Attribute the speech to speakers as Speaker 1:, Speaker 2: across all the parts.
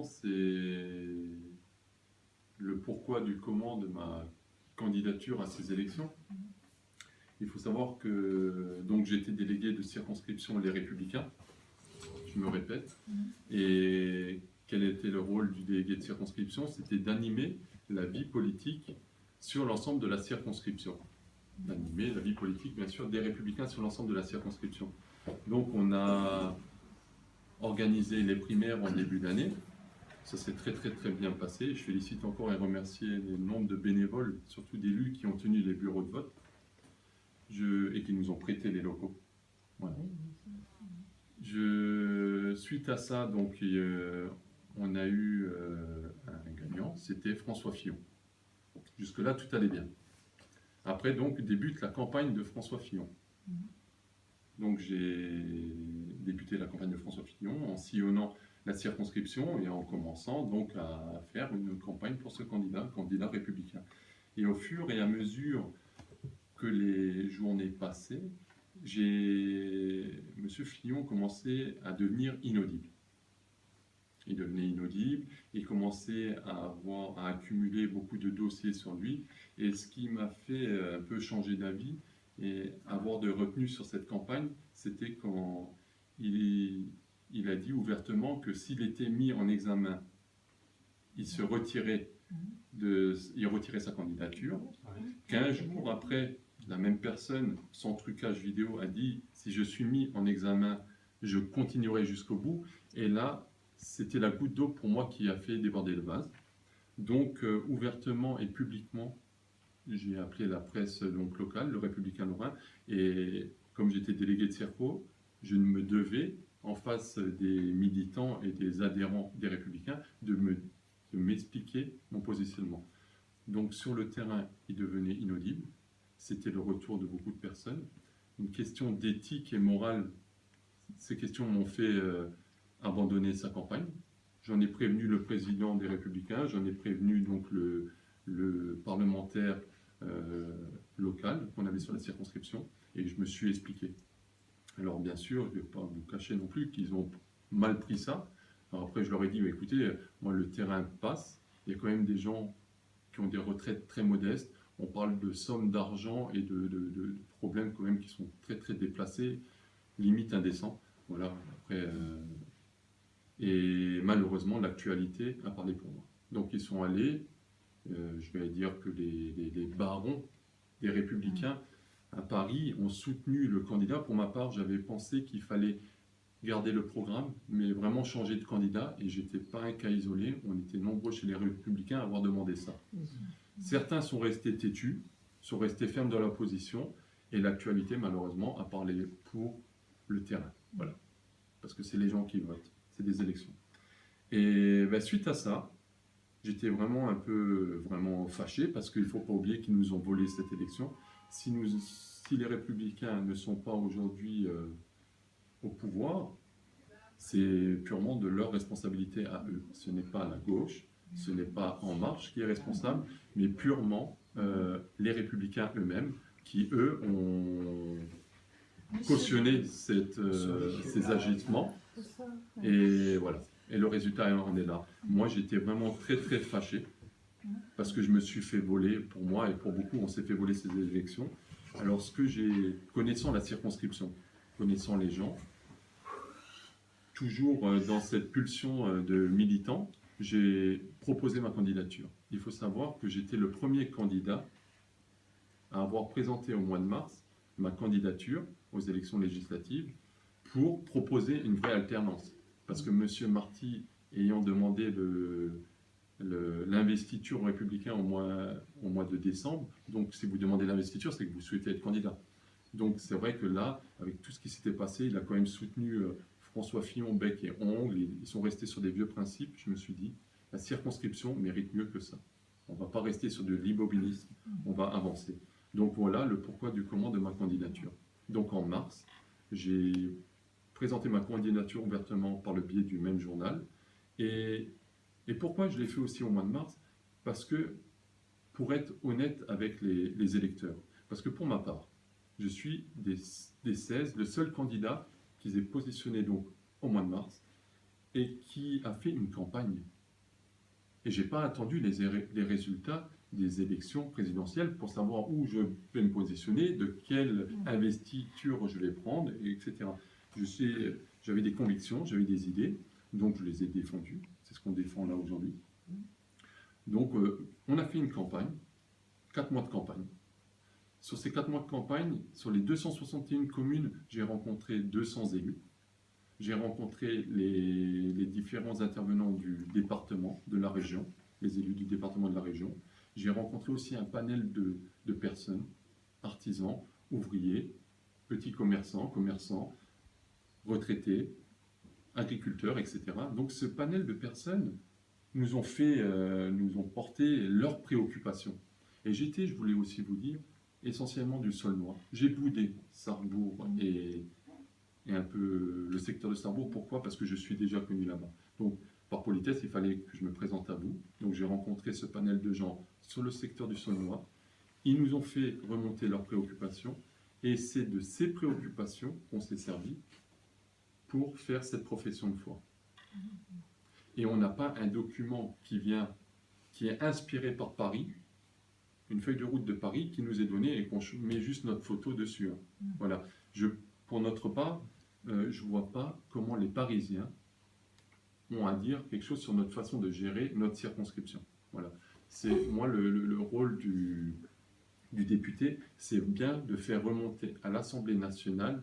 Speaker 1: C'est le pourquoi du comment de ma candidature à ces élections. Il faut savoir que donc j'étais délégué de circonscription Les Républicains, je me répète, et quel était le rôle du délégué de circonscription? C'était d'animer la vie politique sur l'ensemble de la circonscription. D'animer la vie politique, bien sûr, des Républicains sur l'ensemble de la circonscription. Donc on a organisé les primaires en début d'année. Ça s'est très bien passé. Je félicite encore et remercie le nombre de bénévoles, surtout d'élus qui ont tenu les bureaux de vote et qui nous ont prêté les locaux. Voilà. Suite à ça, donc, on a eu un gagnant, c'était François Fillon. Jusque-là, tout allait bien. Après, donc, débute la campagne de François Fillon. Donc, j'ai débuté la campagne de François Fillon en sillonnant la circonscription et en commençant donc à faire une campagne pour ce candidat républicain. Et au fur et à mesure que les journées passaient, M. Fillon commençait à devenir inaudible. Il devenait inaudible, il commençait à accumuler beaucoup de dossiers sur lui, et ce qui m'a fait un peu changer d'avis et avoir de retenue sur cette campagne, c'était quand il a dit ouvertement que s'il était mis en examen, il retirait sa candidature. 15 jours après, la même personne, sans trucage vidéo, a dit « si je suis mis en examen, je continuerai jusqu'au bout ». Et là, c'était la goutte d'eau pour moi qui a fait déborder le vase. Donc, ouvertement et publiquement, j'ai appelé la presse donc, locale, le Républicain Lorrain, et comme j'étais délégué de Circo, je me devais, en face des militants et des adhérents des Républicains, de m'expliquer mon positionnement. Donc sur le terrain, il devenait inaudible. C'était le retour de beaucoup de personnes. Une question d'éthique et morale, ces questions m'ont fait abandonner sa campagne. J'en ai prévenu le président des Républicains, j'en ai prévenu donc le parlementaire local qu'on avait sur la circonscription, et je me suis expliqué. Alors bien sûr, je ne vais pas vous cacher non plus qu'ils ont mal pris ça. Alors après, je leur ai dit, écoutez, moi le terrain passe, il y a quand même des gens qui ont des retraites très modestes, on parle de sommes d'argent et de problèmes quand même qui sont très déplacés, limite indécents. Voilà, après, et malheureusement, l'actualité a parlé pour moi. Donc ils sont allés, je vais dire que les barons des Républicains à Paris ont soutenu le candidat. Pour ma part, j'avais pensé qu'il fallait garder le programme, mais vraiment changer de candidat, et j'étais pas un cas isolé, on était nombreux chez les Républicains à avoir demandé ça. Certains sont restés têtus, sont restés fermes dans leur position, et l'actualité, malheureusement, a parlé pour le terrain. Voilà. Parce que c'est les gens qui votent, c'est des élections. Et suite à ça, j'étais vraiment un peu fâché, parce qu'il ne faut pas oublier qu'ils nous ont volé cette élection. Si les Républicains ne sont pas aujourd'hui au pouvoir, c'est purement de leur responsabilité à eux. Ce n'est pas la gauche, ce n'est pas En Marche qui est responsable, mais purement les Républicains eux-mêmes, qui eux ont cautionné ces agissements. Et voilà. Et le résultat en est là. Moi, j'étais vraiment très fâché, parce que je me suis fait voler, pour moi et pour beaucoup, on s'est fait voler ces élections. Alors, connaissant la circonscription, connaissant les gens, toujours dans cette pulsion de militant, j'ai proposé ma candidature. Il faut savoir que j'étais le premier candidat à avoir présenté au mois de mars ma candidature aux élections législatives pour proposer une vraie alternance. Parce que M. Marty, ayant demandé l'investiture aux Républicains au mois de décembre, donc si vous demandez l'investiture, c'est que vous souhaitez être candidat. Donc c'est vrai que là, avec tout ce qui s'était passé, il a quand même soutenu François Fillon, bec et ongle, ils sont restés sur des vieux principes. Je me suis dit, la circonscription mérite mieux que ça. On ne va pas rester sur de l'immobilisme, on va avancer. Donc voilà le pourquoi du comment de ma candidature. Donc en mars, j'ai présenté ma candidature ouvertement par le biais du même journal. Et pourquoi je l'ai fait aussi au mois de mars? Parce que, pour être honnête avec les électeurs, parce que pour ma part, je suis des 16, le seul candidat qu'ils aient positionné donc au mois de mars, et qui a fait une campagne. Et je n'ai pas attendu les résultats des élections présidentielles pour savoir où je vais me positionner, de quelle investiture je vais prendre, etc. J'avais des convictions, j'avais des idées, donc je les ai défendues. C'est ce qu'on défend là aujourd'hui. Donc, on a fait une campagne, 4 mois de campagne. Sur ces 4 mois de campagne, sur les 261 communes, j'ai rencontré 200 élus. J'ai rencontré les différents intervenants du département, de la région, les élus du département de la région. J'ai rencontré aussi un panel de personnes, artisans, ouvriers, petits commerçants, retraités, agriculteurs, etc. Donc ce panel de personnes nous ont porté leurs préoccupations. Et je voulais aussi vous dire, essentiellement du Saulnois. J'ai boudé Sarrebourg et un peu le secteur de Sarrebourg. Pourquoi? Parce que je suis déjà connu là-bas. Donc, par politesse, il fallait que je me présente à vous. Donc, j'ai rencontré ce panel de gens sur le secteur du Saulnois. Ils nous ont fait remonter leurs préoccupations. Et c'est de ces préoccupations qu'on s'est servi pour faire cette profession de foi. Et on n'a pas un document qui est inspiré par Paris, une feuille de route de Paris qui nous est donnée et qu'on met juste notre photo dessus. Voilà. Pour notre part, je ne vois pas comment les Parisiens ont à dire quelque chose sur notre façon de gérer notre circonscription. Voilà. C'est moi le rôle du député, c'est bien de faire remonter à l'Assemblée nationale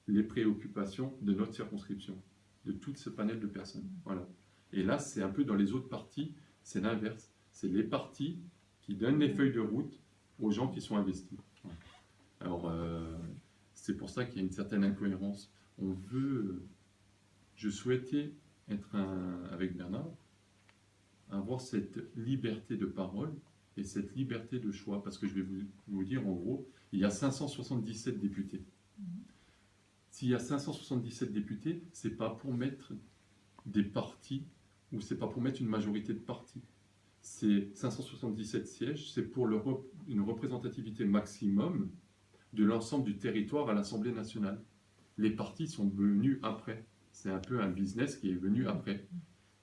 Speaker 1: les préoccupations de notre circonscription, de tout ce panel de personnes. Voilà. Et là, c'est un peu dans les autres partis, c'est l'inverse. C'est les partis qui donnent les feuilles de route aux gens qui sont investis. Alors, c'est pour ça qu'il y a une certaine incohérence. Je souhaitais être avec Bernard, avoir cette liberté de parole et cette liberté de choix, parce que je vais vous dire, en gros, il y a 577 députés. S'il y a 577 députés, c'est pas pour mettre des partis, ou c'est pas pour mettre une majorité de partis. C'est 577 sièges, c'est pour une représentativité maximum de l'ensemble du territoire à l'Assemblée nationale. Les partis sont venus après. C'est un peu un business qui est venu après.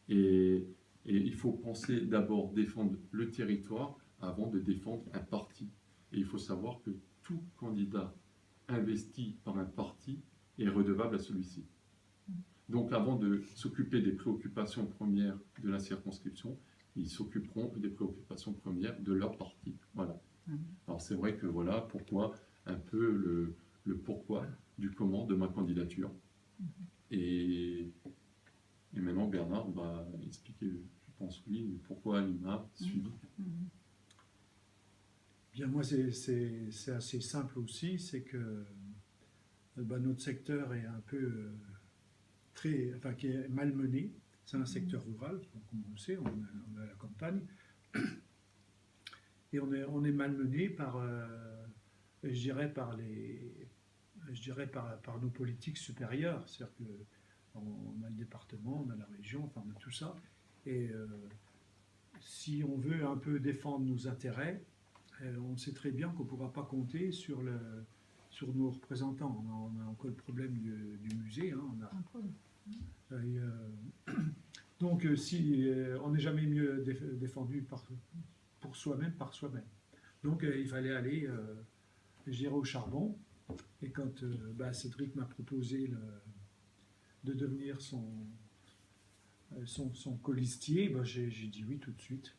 Speaker 1: Et il faut penser d'abord défendre le territoire avant de défendre un parti. Et il faut savoir que tout candidat investi par un parti est redevable à celui-ci. Donc avant de s'occuper des préoccupations premières de la circonscription, ils s'occuperont des préoccupations premières de leur parti. Voilà. Alors c'est vrai que voilà pourquoi, un peu le pourquoi du comment de ma candidature. Et maintenant Bernard va expliquer, je pense oui, pourquoi il m'a suivi.
Speaker 2: Bien, moi c'est assez simple aussi, c'est que notre secteur est un peu qui est malmené. C'est un secteur rural, comme on le sait, on a la campagne. Et on est malmené par, je dirais, par nos politiques supérieures. C'est-à-dire qu'on a le département, on a la région, enfin on a tout ça. Et si on veut un peu défendre nos intérêts, on sait très bien qu'on ne pourra pas compter sur nos représentants. On a encore le problème du musée. Donc, si on n'est jamais mieux défendu pour soi-même, par soi-même. Donc, il fallait aller, je dirais, au charbon. Et quand Cédric m'a proposé de devenir son colistier, j'ai dit oui tout de suite.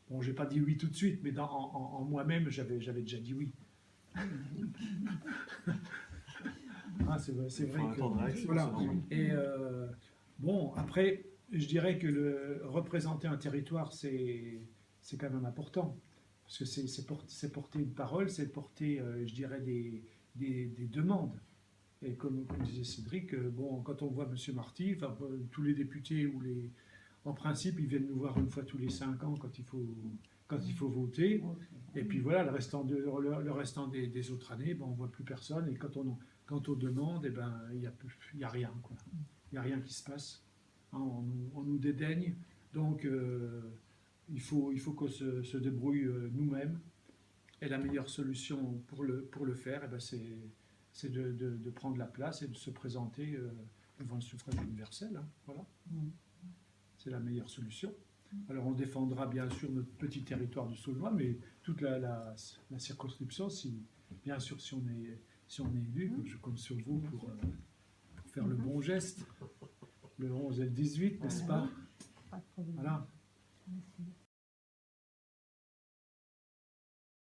Speaker 2: Bon, j'ai pas dit oui tout de suite, mais en moi-même, j'avais déjà dit oui. C'est vrai que, voilà. Et bon, après, je dirais que représenter un territoire, c'est quand même important. Parce que c'est porter une parole, c'est porter, je dirais, des demandes. Et comme disait Cédric, bon, quand on voit M. Marty, tous les députés en principe, ils viennent nous voir une fois tous les 5 ans quand il faut voter. Et puis voilà, le restant des autres années, on ne voit plus personne. Et quand on demande, il n'y a rien. Il n'y a rien qui se passe. On nous dédaigne. Donc, il faut qu'on se débrouille nous-mêmes. Et la meilleure solution pour le faire, c'est de prendre la place et de se présenter devant le suffrage universel. Hein, voilà. C'est la meilleure solution. Alors on défendra bien sûr notre petit territoire du Saulnois, mais toute la circonscription, bien sûr si on est élu, je compte sur vous pour faire le bon geste, le 11 et le 18, n'est-ce pas?
Speaker 3: Pas de problème.
Speaker 2: Voilà.